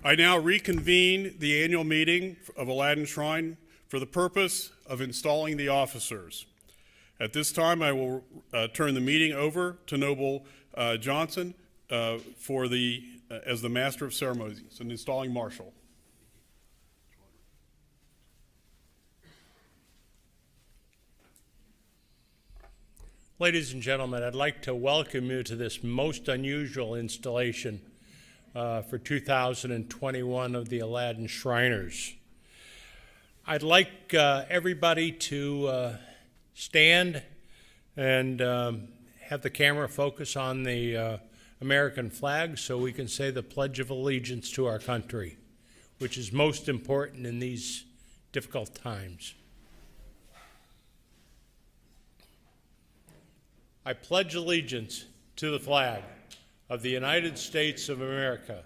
I now reconvene the annual meeting of Aladdin Shrine for the purpose of installing the officers. At this time, I will turn the meeting over to Noble Johnson as the Master of Ceremonies and installing Marshal. Ladies and gentlemen, I'd like to welcome you to this most unusual installation for 2021 of the Aladdin Shriners. I'd like everybody to stand and have the camera focus on the American flag so we can say the Pledge of Allegiance to our country, which is most important in these difficult times. I pledge allegiance to the flag of the United States of America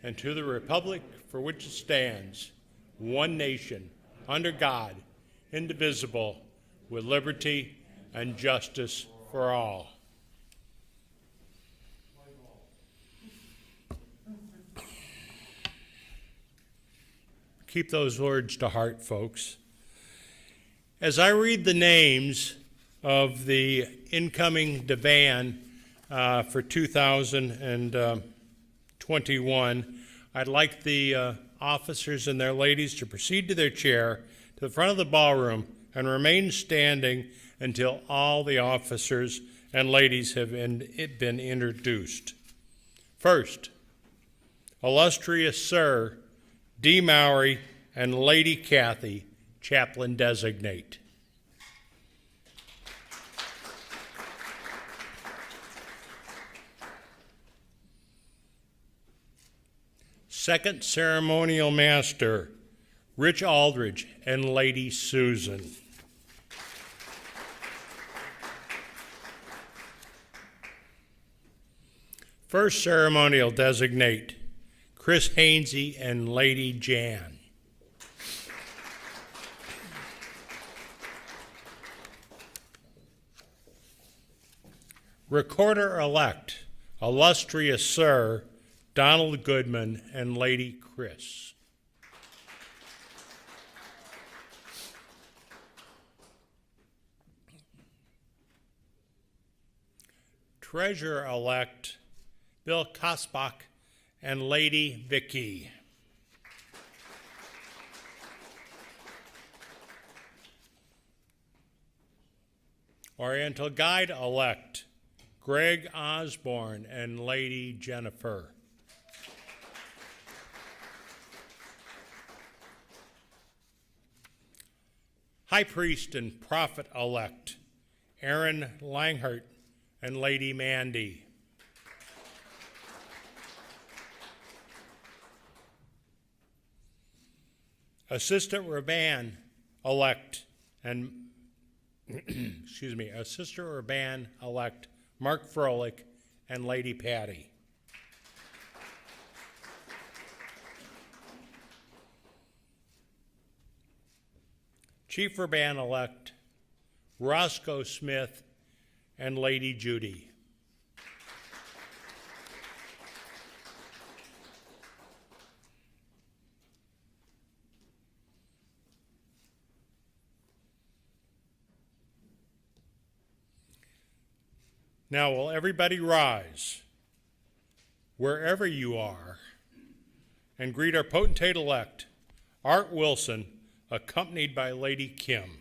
and to the republic for which it stands, one nation, under God, indivisible, with liberty and justice for all. Keep those words to heart, folks. As I read the names of the incoming divan for 2021, I'd like the officers and their ladies to proceed to their chair to the front of the ballroom and remain standing until all the officers and ladies have been introduced. First, illustrious Sir D. Mowry and Lady Kathy, Chaplain Designate. Second Ceremonial Master, Rich Aldridge and Lady Susan. First Ceremonial Designate, Chris Hainsey and Lady Jan. Recorder-elect, illustrious Sir Donald Goodman and Lady Chris. Treasurer-elect Bill Kosbach and Lady Vicky. Oriental Guide-elect Greg Osborne and Lady Jennifer. High Priest and Prophet-elect Aaron Langhart and Lady Mandy. Assistant Rabban-elect and Assistant Rabban-elect Mark Froelich and Lady Patty. Chief Rabban-elect Roscoe Smith and Lady Judy. Now, will everybody rise, wherever you are, and greet our potentate-elect, Art Wilson, accompanied by Lady Kim.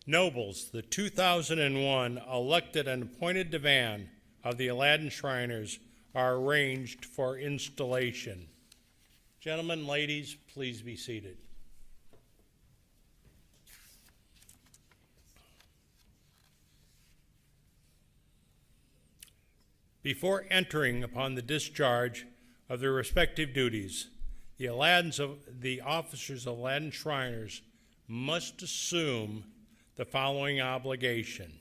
Nobles, the 2001 elected and appointed divan of the Aladdin Shriners are arranged for installation. Gentlemen, ladies, please be seated. Before entering upon the discharge of their respective duties, the officers of Aladdin Shriners must assume the following obligation.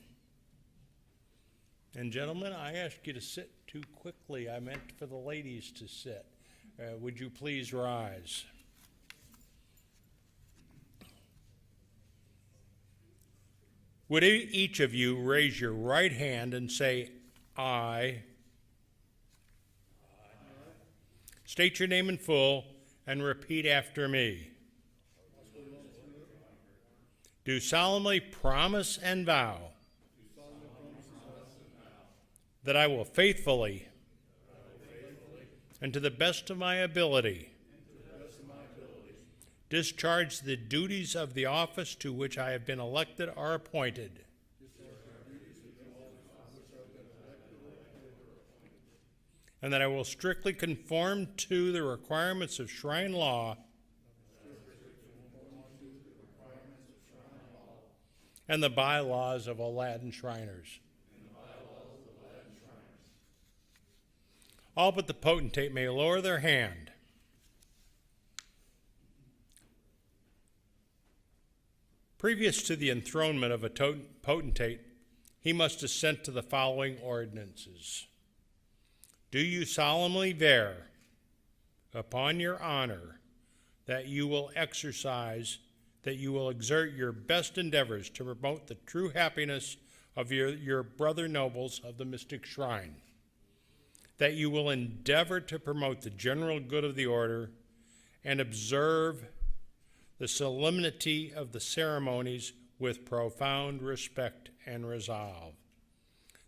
And gentlemen, I ask you to sit too quickly. I meant for the ladies to sit. Would you please rise? Would each of you raise your right hand and say, I? State your name in full and repeat after me. Do solemnly promise and vow that I will faithfully and to the best of my ability discharge the duties of the office to which I have been elected or appointed, and that I will strictly conform to the requirements of shrine law and the bylaws of Aladdin Shriners. All but the potentate may lower their hand. Previous to the enthronement of a potentate, he must assent to the following ordinances. Do you solemnly veer upon your honor that you will exert your best endeavors to promote the true happiness of your brother nobles of the Mystic Shrine, that you will endeavor to promote the general good of the order and observe the solemnity of the ceremonies with profound respect and resolve,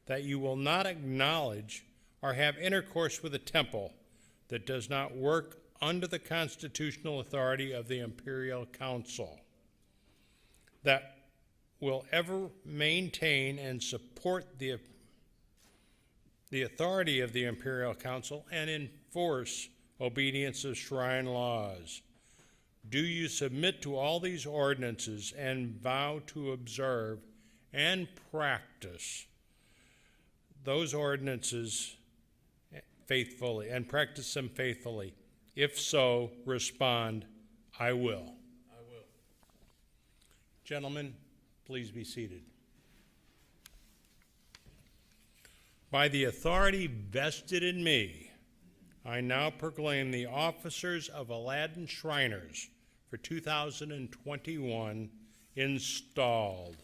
that you will not acknowledge or have intercourse with a temple that does not work under the constitutional authority of the Imperial Council, that will ever maintain and support the authority of the Imperial Council and enforce obedience of shrine laws. Do you submit to all these ordinances and vow to observe and practice those ordinances faithfully and practice them faithfully? If so, respond, I will. I will. Gentlemen, please be seated. By the authority vested in me, I now proclaim the officers of Aladdin Shriners for 2021 installed.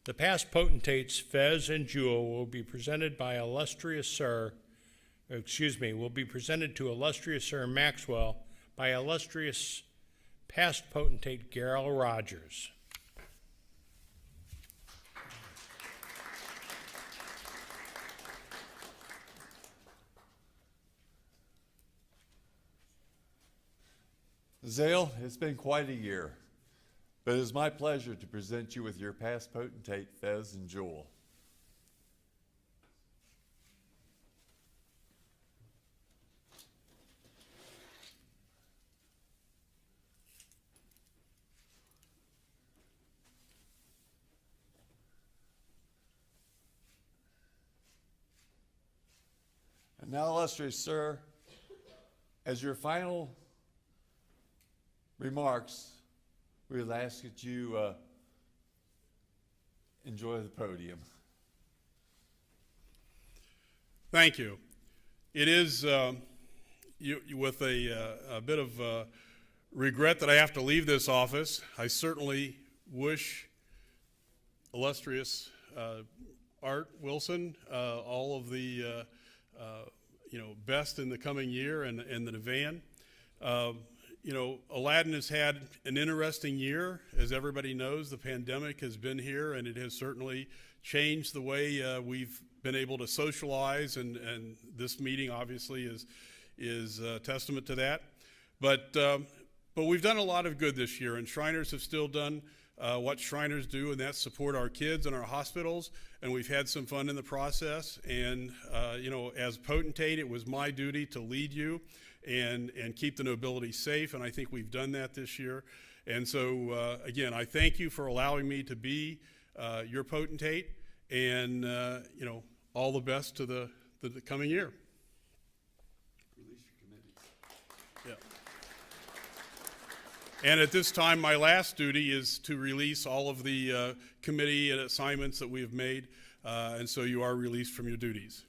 The past potentates, Fez and Jewel, will be presented to illustrious Sir Maxwell by illustrious past potentate Gerald Rogers. Zale, it's been quite a year, but it is my pleasure to present you with your past potentate, Fez and Jewel. And now, illustrious sir, as your final remarks, we will ask that you enjoy the podium. Thank you. It is with a bit of regret that I have to leave this office. I certainly wish illustrious Art Wilson, all of the best in the coming year, and the Divan. Aladdin has had an interesting year. As everybody knows, the pandemic has been here, and it has certainly changed the way we've been able to socialize, and this meeting obviously is a testament to that. But we've done a lot of good this year, and Shriners have still done what Shriners do, and that's support our kids and our hospitals, and we've had some fun in the process. And as potentate, it was my duty to lead you and keep the nobility safe, and I think we've done that this year. And so again, I thank you for allowing me to be your potentate, and all the best to the coming year. Release your committee. Yeah. And at this time, my last duty is to release all of the committee assignments that we have made, and so you are released from your duties.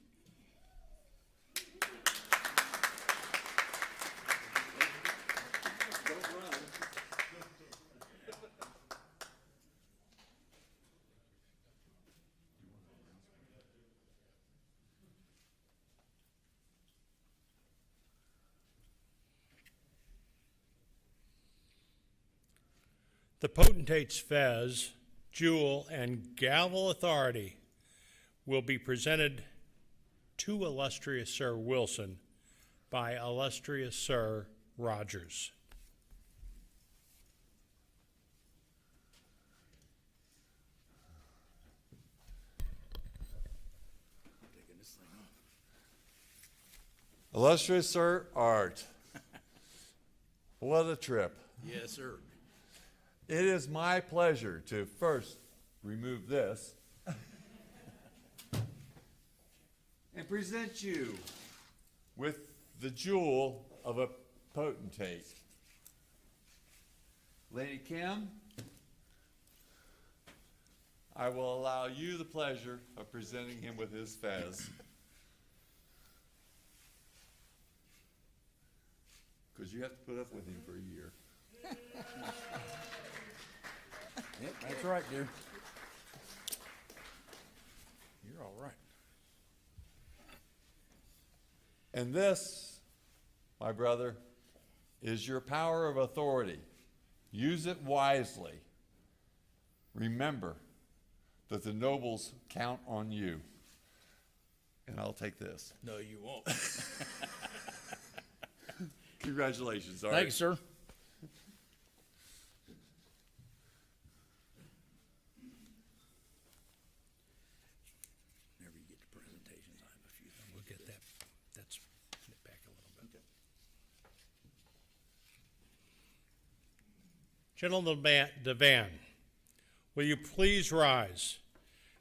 The potentate's fez, jewel, and gavel authority will be presented to illustrious Sir Wilson by illustrious Sir Rogers. Illustrious Sir Art, what a trip. Yes, sir. It is my pleasure to first remove this and present you with the jewel of a potentate. Lady Kim, I will allow you the pleasure of presenting him with his fez. Because you have to put up with him for a year. Yep, that's right, dear. You're all right. And this, my brother, is your power of authority. Use it wisely. Remember that the nobles count on you. And I'll take this. No, you won't. Congratulations, Art. Thank you, sir. Whenever you get to presentations, I have a few. We'll get that. That's it back a little bit. Gentleman Divan, will you please rise?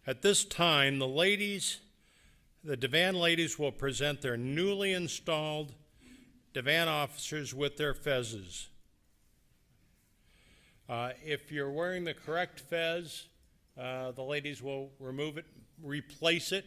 At this time, the Divan ladies will present their newly installed Divan officers with their fezes. If you're wearing the correct fez, the ladies will remove it, replace it.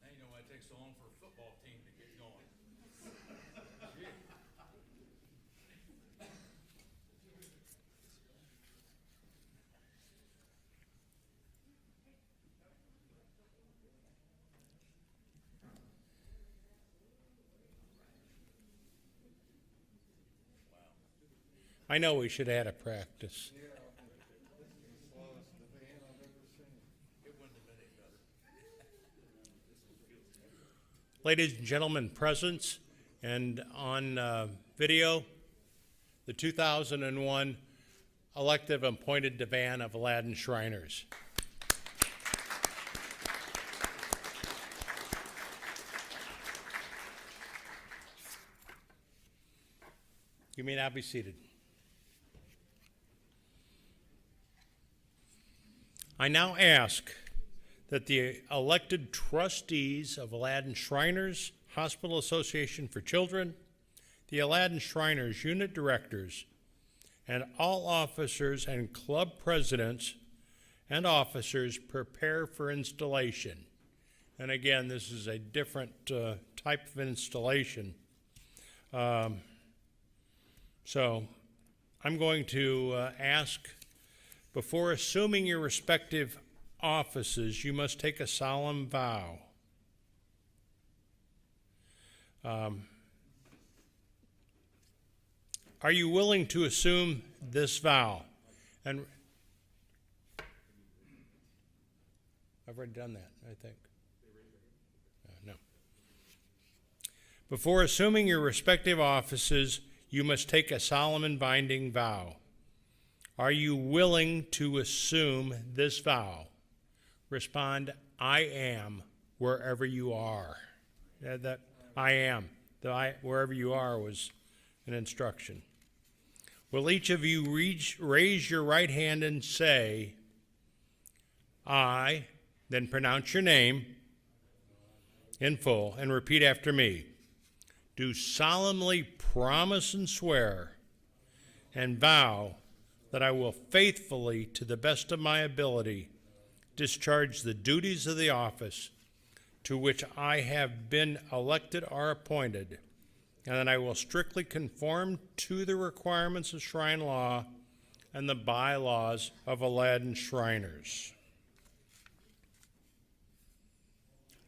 Now you know why it takes so long for a football team to get going. I know we should have had a practice. It wouldn't have been any better. Ladies and gentlemen, present and on video, the 2001 elective appointed Divan of Aladdin Shriners. You may now be seated. I now ask that the elected trustees of Aladdin Shriners Hospital Association for Children, the Aladdin Shriners unit directors, and all officers and club presidents and officers prepare for installation. And again, this is a different type of installation. So I'm going to ask, before assuming your respective offices, you must take a solemn vow. Are you willing to assume this vow? And I've already done that, I think. No. Before assuming your respective offices, you must take a solemn and binding vow. Are you willing to assume this vow? Respond, I am, wherever you are. That I am. Wherever you are was an instruction. Will each of you raise your right hand and say, I, then pronounce your name in full and repeat after me. Do solemnly promise and swear and vow that I will faithfully, to the best of my ability, discharge the duties of the office to which I have been elected or appointed, and that I will strictly conform to the requirements of Shrine law and the bylaws of Aladdin Shriners.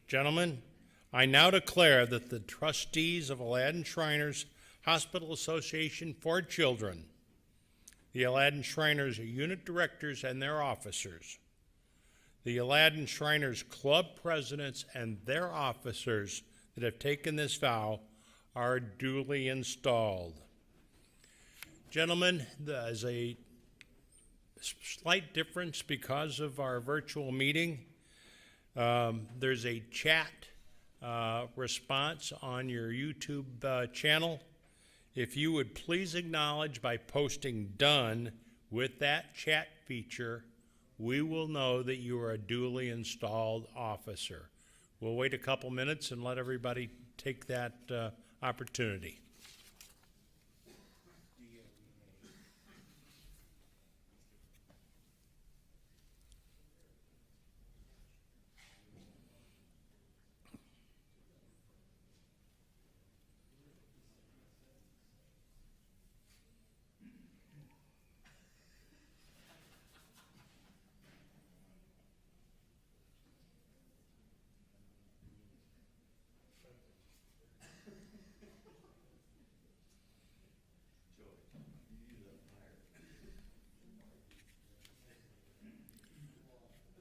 Gentlemen, I now declare that the trustees of Aladdin Shriners Hospital Association for Children, the Aladdin Shriners unit directors and their officers, the Aladdin Shriners club presidents and their officers that have taken this vow are duly installed. Gentlemen, there's a slight difference because of our virtual meeting. There's a chat response on your YouTube channel. If you would please acknowledge by posting done with that chat feature, we will know that you are a duly installed officer. We'll wait a couple minutes and let everybody take that opportunity.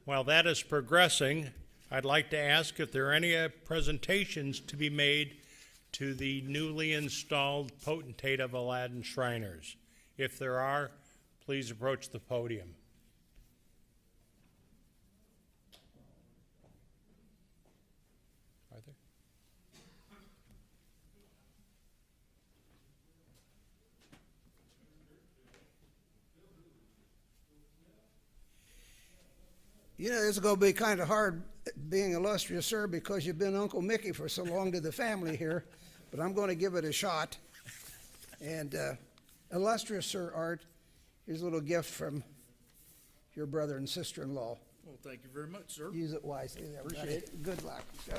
While that is progressing, I'd like to ask if there are any presentations to be made to the newly installed potentate of Aladdin Shriners. If there are, please approach the podium. Are there? You know, it's going to be kind of hard being illustrious, sir, because you've been Uncle Mickey for so long to the family here, but I'm going to give it a shot. And illustrious Sir Art, here's a little gift from your brother and sister-in-law. Well, thank you very much, sir. Use it wisely, everybody. Appreciate it. Good luck. So. All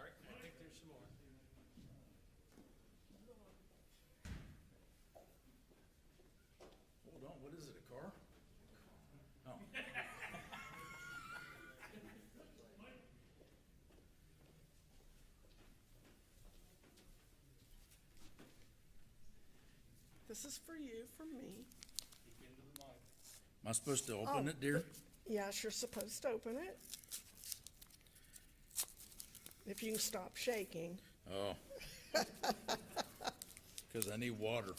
right, I think there's some more. Hold on, what is it, a car? Oh. This is for you, from me. Am I supposed to open it, dear? Yes, you're supposed to open it. If you can stop shaking. Oh. Because I need water.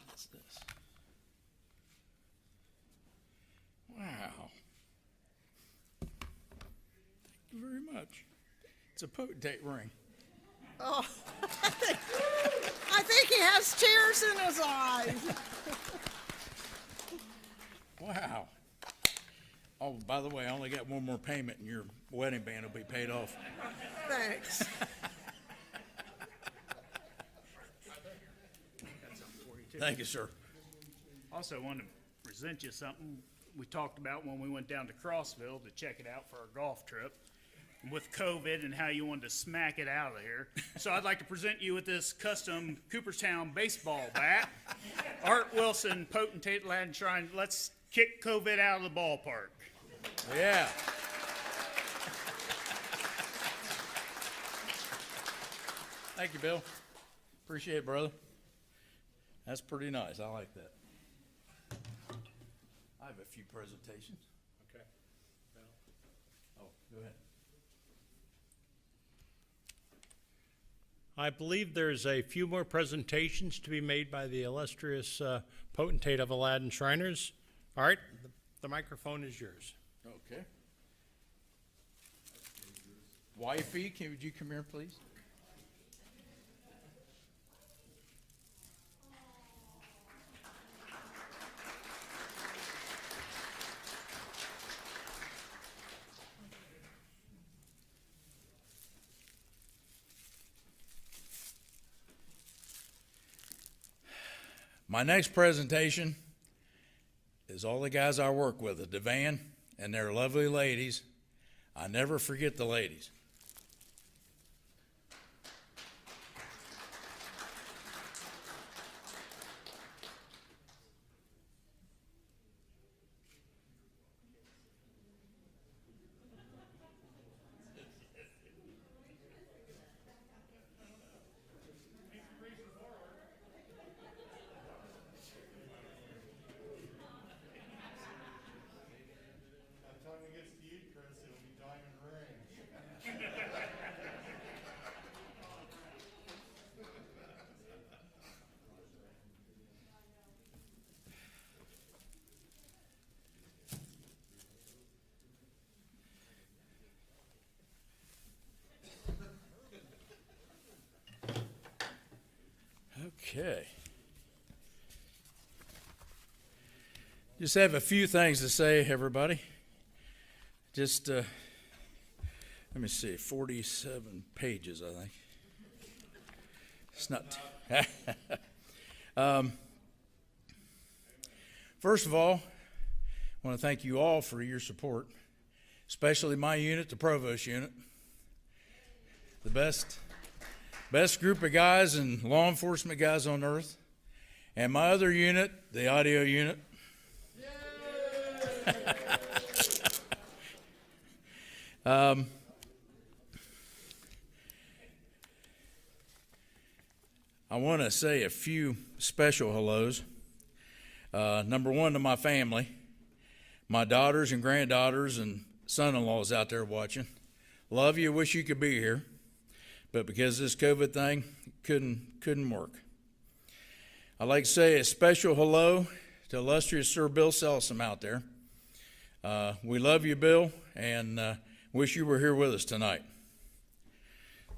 What's this? Wow. much. It's a potentate ring. Oh, I think he has tears in his eyes. Wow. Oh, by the way, I only got one more payment and your wedding band will be paid off. Thanks. Thank you, sir. Also wanted to present you something we talked about when we went down to Crossville to check it out for our golf trip with COVID and how you wanted to smack it out of here. So I'd like to present you with this custom Cooperstown baseball bat. Art Wilson, Potentate Aladdin Shrine. Let's kick COVID out of the ballpark. Yeah. Thank you, Bill. Appreciate it, brother. That's pretty nice. I like that. I have a few presentations. Okay. Oh, go ahead. I believe there's a few more presentations to be made by the illustrious potentate of Aladdin Shriners. All right, the microphone is yours. Okay. Wifey, would you come here, please? My next presentation is all the guys I work with at the van, and they're lovely ladies. I never forget the ladies. Okay. Just have a few things to say, everybody. Just, let me see, 47 pages, I think. It's not. First of all, I want to thank you all for your support, especially my unit, the Provost unit. The best group of guys and law enforcement guys on earth. And my other unit, the audio unit. I want to say a few special hellos. Number one, to my family, my daughters and granddaughters and son-in-laws out there watching. Love you, wish you could be here, but because of this COVID thing, couldn't work. I'd like to say a special hello to illustrious Sir Bill Selsom out there. We love you, Bill, and wish you were here with us tonight.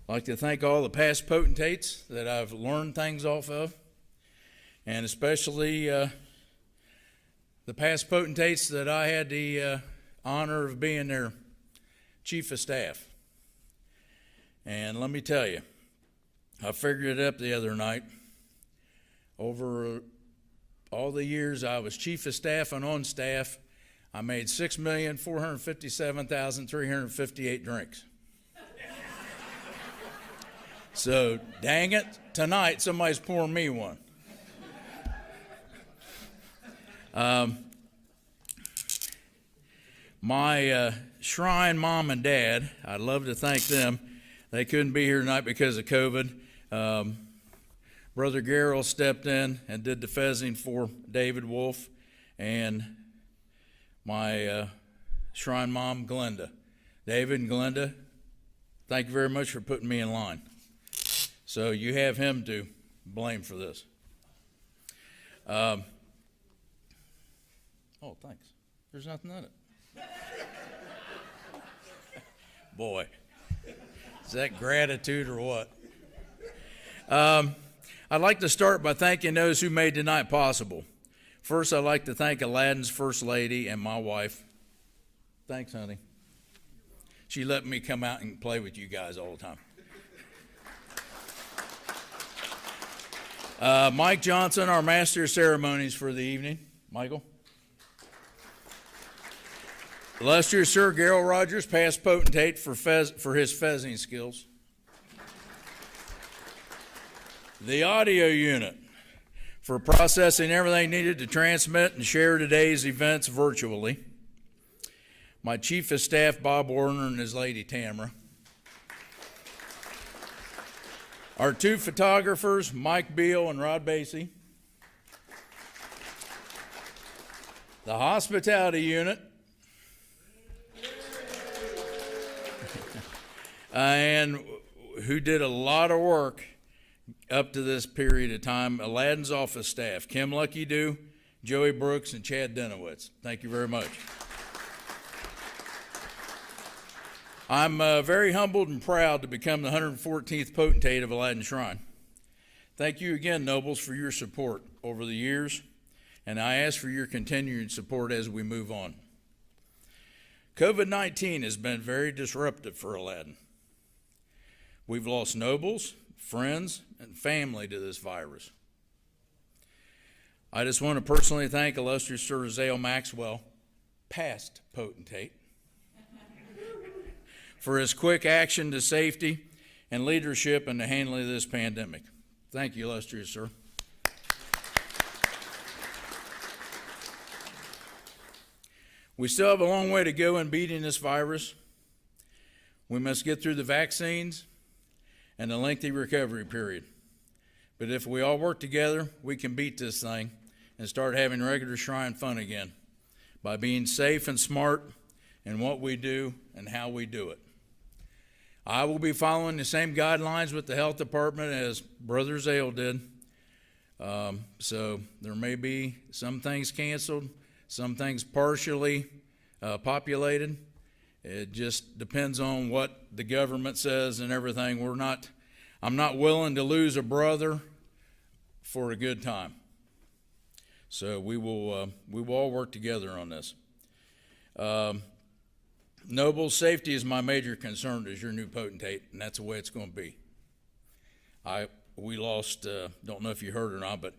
I'd like to thank all the past potentates that I've learned things off of, and especially the past potentates that I had the honor of being their chief of staff. And let me tell you, I figured it up the other night. Over all the years I was chief of staff and on staff, I made 6,457,358 drinks. So, dang it, tonight somebody's pouring me one. My Shrine mom and dad, I'd love to thank them. They couldn't be here tonight because of COVID. Brother Garrell stepped in and did the fezzing for David Wolf, and my Shrine mom, Glenda. David and Glenda, thank you very much for putting me in line. So you have him to blame for this. Oh, thanks. There's nothing in it. Boy, that gratitude or what? I'd like to start by thanking those who made tonight possible. First, I'd like to thank Aladdin's First Lady and my wife. Thanks, honey. She let me come out and play with you guys all the time. Mike Johnson, our Master of Ceremonies for the evening. Michael. Illustrious Sir Gerald Rogers, past potentate for his fezzing skills. The audio unit for processing everything needed to transmit and share today's events virtually. My Chief of Staff, Bob Warner, and his lady, Tamara. Our two photographers, Mike Beal and Rod Basie. The hospitality unit. And who did a lot of work up to this period of time, Aladdin's office staff, Kim Lucky Doo, Joey Brooks, and Chad Denowitz. Thank you very much. I'm very humbled and proud to become the 114th potentate of Aladdin Shrine. Thank you again, nobles, for your support over the years, and I ask for your continued support as we move on. COVID-19 has been very disruptive for Aladdin. We've lost nobles, friends, and family to this virus. I just want to personally thank illustrious Sir Zale Maxwell, past potentate, for his quick action to safety and leadership in the handling of this pandemic. Thank you, illustrious sir. We still have a long way to go in beating this virus. We must get through the vaccines and the lengthy recovery period. But if we all work together, we can beat this thing and start having regular shrine fun again by being safe and smart in what we do and how we do it. I will be following the same guidelines with the health department as Brother Zale did. So there may be some things canceled, some things partially populated. It just depends on what the government says and everything. I'm not willing to lose a brother for a good time. So we will all work together on this. Nobles, safety is my major concern as your new potentate, and that's the way it's going to be. We lost, don't know if you heard or not, but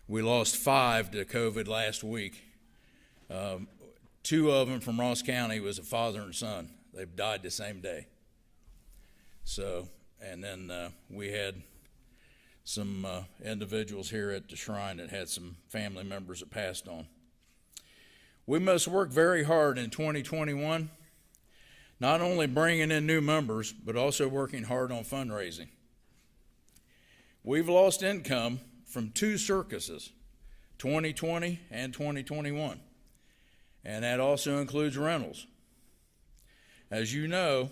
we lost 5 to COVID last week. 2 of them from Ross County was a father and son. They've died the same day. So, and then we had some individuals here at the shrine that had some family members that passed on. We must work very hard in 2021, not only bringing in new members, but also working hard on fundraising. We've lost income from 2 circuses, 2020 and 2021. And that also includes rentals. As you know,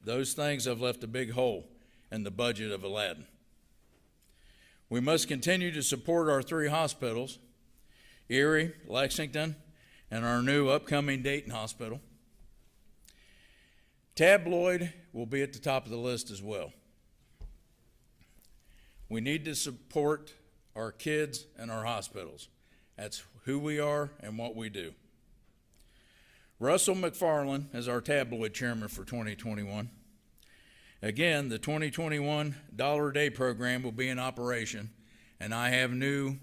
those things have left a big hole in the budget of Aladdin. We must continue to support our 3 hospitals, Erie, Lexington, and our new upcoming Dayton hospital. Tabloid will be at the top of the list as well. We need to support our kids and our hospitals. That's who we are and what we do. Russell McFarland is our tabloid chairman for 2021. Again, the 2021 Dollar a Day program will be in operation, and I have new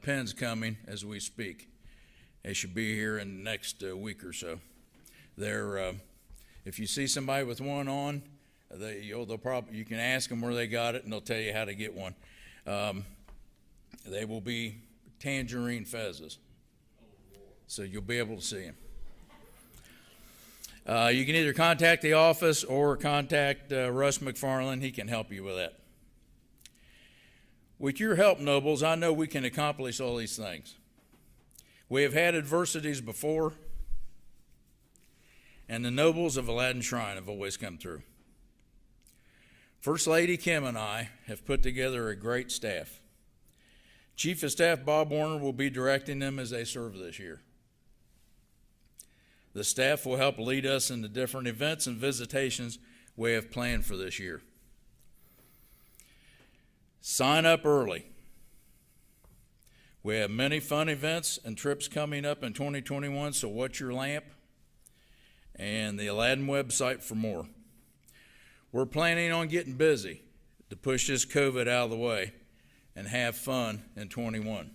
pens coming as we speak. They should be here in the next week or so. If you see somebody with one on, you can ask them where they got it, and they'll tell you how to get one. They will be tangerine fezzes, so you'll be able to see them. You can either contact the office or contact Russ McFarland. He can help you with that. With your help, nobles, I know we can accomplish all these things. We have had adversities before, and the nobles of Aladdin Shrine have always come through. First Lady Kim and I have put together a great staff. Chief of Staff Bob Warner will be directing them as they serve this year. The staff will help lead us in the different events and visitations way of playing for this year. Sign up early. We have many fun events and trips coming up in 2021, so watch your lamp and the Aladdin website for more. We're planning on getting busy to push this COVID out of the way and have fun in 21.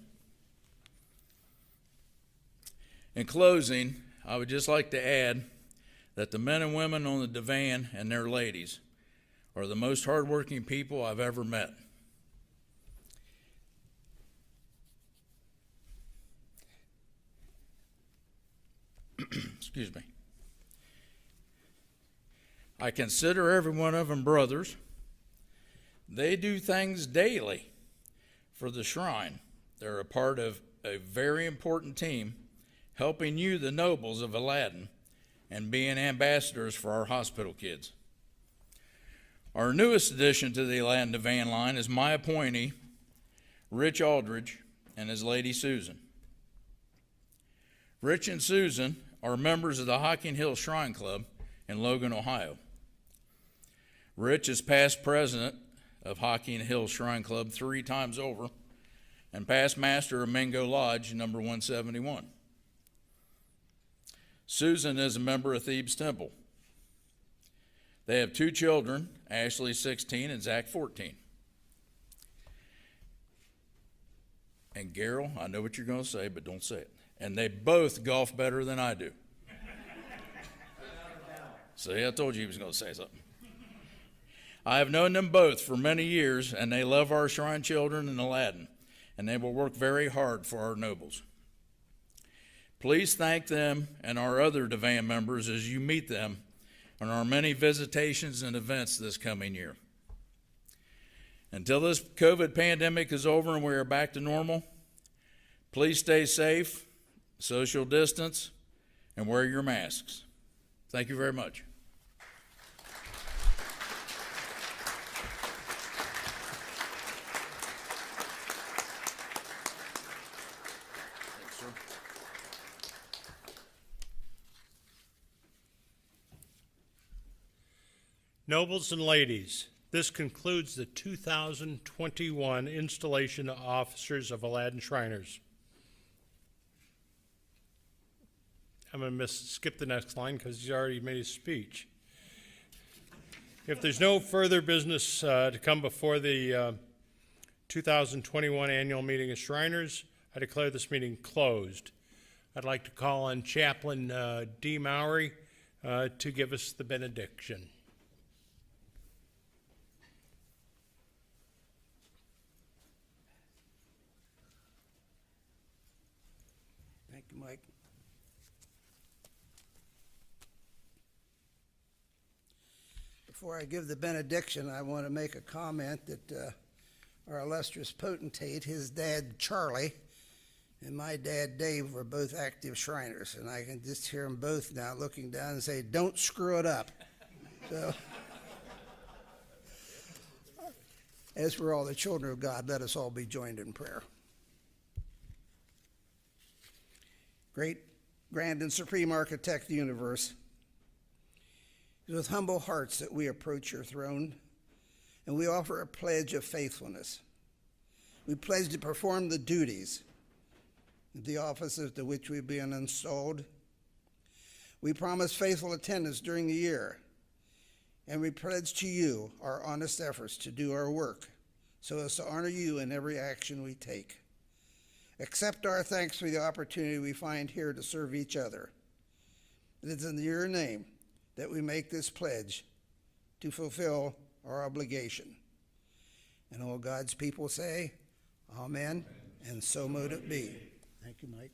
In closing, I would just like to add that the men and women on the divan and their ladies are the most hardworking people I've ever met. Excuse me. I consider every one of them brothers. They do things daily for the shrine. They're a part of a very important team helping you, the nobles of Aladdin, and being ambassadors for our hospital kids. Our newest addition to the Aladdin Divan line is my appointee, Rich Aldridge, and his lady Susan. Rich and Susan are members of the Hocking Hill Shrine Club in Logan, Ohio. Rich is past president of Hocking Hill Shrine Club 3 times over and past master of Mingo Lodge number 171. Susan is a member of Thebes Temple. They have 2 children, Ashley 16 and Zach 14. And Garrel, I know what you're going to say, but don't say it. And they both golf better than I do. See, I told you he was going to say something. I have known them both for many years, and they love our shrine children and Aladdin, and they will work very hard for our nobles. Please thank them and our other divan members as you meet them on our many visitations and events this coming year. Until this COVID pandemic is over and we are back to normal, please stay safe, social distance, and wear your masks. Thank you very much. Nobles and ladies, this concludes the 2021 installation of officers of Aladdin Shriners. I'm going to skip the next line because he's already made his speech. If there's no further business to come before the 2021 annual meeting of Shriners, I declare this meeting closed. I'd like to call on Chaplain D. Mowry to give us the benediction. Thank you, Mike. Before I give the benediction, I want to make a comment that our illustrious potentate, his dad Charlie, and my dad Dave were both active Shriners, and I can just hear them both now looking down and say, "Don't screw it up." So, as for all the children of God, let us all be joined in prayer. Great, grand, and supreme architect of the universe, it is with humble hearts that we approach your throne, and we offer a pledge of faithfulness. We pledge to perform the duties of the offices to which we've been installed. We promise faithful attendance during the year, and we pledge to you our honest efforts to do our work so as to honor you in every action we take. Accept our thanks for the opportunity we find here to serve each other. It is in your name that we make this pledge to fulfill our obligation. And all God's people say, Amen, and so mote it be. Thank you, Mike.